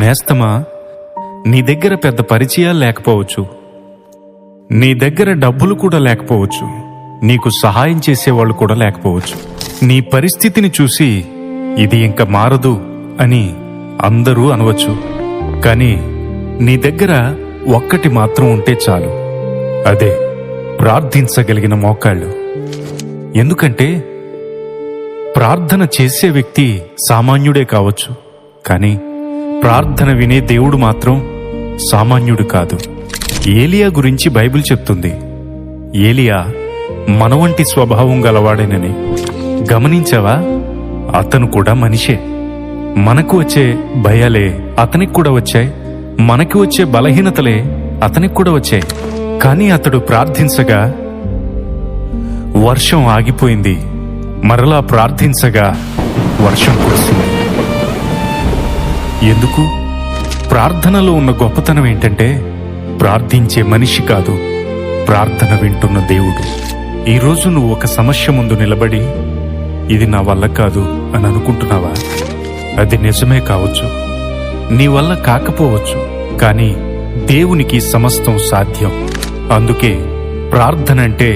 నేస్తమా, నీ దగ్గర పెద్ద పరిచయాలు లేకపోవచ్చు, నీ దగ్గర డబ్బులు కూడా లేకపోవచ్చు, నీకు సహాయం చేసేవాళ్ళు కూడా లేకపోవచ్చు. నీ పరిస్థితిని చూసి ఇది ఇంక మారదు అని అందరూ అనవచ్చు. కానీ నీ దగ్గర ఒక్కటి మాత్రం ఉంటే చాలు, అదే ప్రార్థించగలిగిన మోకాళ్ళు. ఎందుకంటే ప్రార్థన చేసే వ్యక్తి సామాన్యుడే కావచ్చు, కానీ ప్రార్థన వినే దేవుడు మాత్రం సామాన్యుడు కాదు. ఏలియా గురించి బైబిల్ చెప్తుంది, ఏలియా మన వంటి స్వభావం గలవాడేనని. గమనించావా? అతను కూడా మనిషే. మనకు వచ్చే భయాలే అతనికి కూడా వచ్చాయి, మనకి వచ్చే బలహీనతలే అతనికి కూడా వచ్చాయి. కానీ అతడు ప్రార్థించగా వర్షం ఆగిపోయింది, మరలా ప్రార్థించగా వర్షం కురిసింది. ఎందుకు? ప్రార్థనలో ఉన్న గొప్పతనం ఏంటంటే ప్రార్థించే మనిషి కాదు, ప్రార్థన వింటున్న దేవుడు. ఈరోజు నువ్వు ఒక సమస్య ముందు నిలబడి ఇది నా వల్ల కాదు అని అనుకుంటున్నావా? అది నిజమే కావచ్చు, నీ వల్ల కాకపోవచ్చు, కానీ దేవునికి సమస్తం సాధ్యం. అందుకే ప్రార్థన అంటే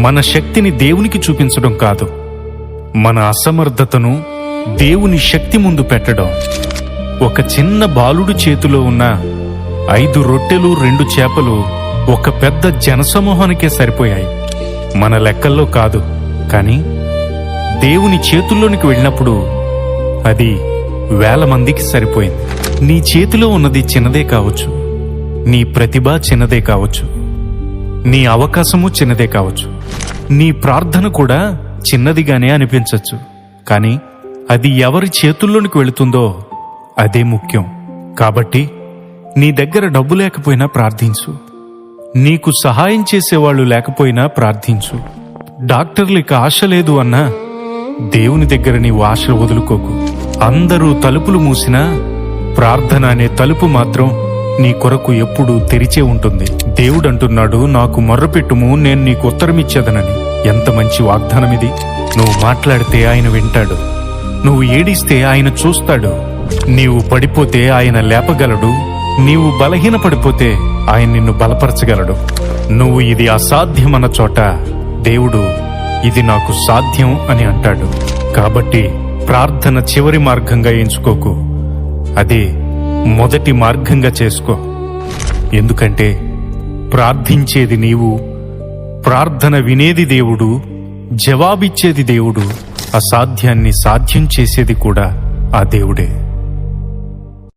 మన శక్తిని దేవునికి చూపించడం కాదు, మన అసమర్థతను దేవుని శక్తి ముందు పెట్టడం. ఒక చిన్న బాలుడు చేతిలో ఉన్న 5 రొట్టెలు 2 చేపలు ఒక పెద్ద జనసమూహానికే సరిపోయాయి. మన లెక్కల్లో కాదు, కానీ దేవుని చేతుల్లోనికి వెళ్ళినప్పుడు అది 1000 మందికి సరిపోయింది. నీ చేతిలో ఉన్నది చిన్నదే కావచ్చు, నీ ప్రతిభ చిన్నదే కావచ్చు, నీ అవకాశము చిన్నదే కావచ్చు, నీ ప్రార్థన కూడా చిన్నదిగానే అనిపించవచ్చు, కానీ అది ఎవరి చేతుల్లోనికి వెళుతుందో అదే ముఖ్యం. కాబట్టి నీ దగ్గర డబ్బు లేకపోయినా ప్రార్థించు, నీకు సహాయం చేసేవాళ్లు లేకపోయినా ప్రార్థించు. డాక్టర్లకి ఆశ లేదు అన్నా దేవుని దగ్గర నీవు ఆశ వదులుకోకు. అందరూ తలుపులు మూసినా ప్రార్థన అనే తలుపు మాత్రం నీ కొరకు ఎప్పుడూ తెరిచే ఉంటుంది. దేవుడంటున్నాడు, నాకు మొర్రపెట్టుము, నేను నీకు ఉత్తరమిచ్చేదనని. ఎంత మంచి వాగ్దానం ఇది! నువ్వు మాట్లాడితే ఆయన వింటాడు, నువ్వు ఏడిస్తే ఆయన చూస్తాడు, నీవు పడిపోతే ఆయన లేపగలడు, నీవు బలహీన పడిపోతే ఆయన నిన్ను బలపరచగలడు. నువ్వు ఇది అసాధ్యమన్న చోట దేవుడు ఇది నాకు సాధ్యం అని అంటాడు. కాబట్టి ప్రార్థన చివరి మార్గంగా ఎంచుకోకు, అదే మొదటి మార్గంగా చేసుకో. ఎందుకంటే ప్రార్థించేది నీవు, ప్రార్థన వినేది దేవుడు, జవాబిచ్చేది దేవుడు, అసాధ్యాన్ని సాధ్యం చేసేది కూడా ఆ దేవుడే.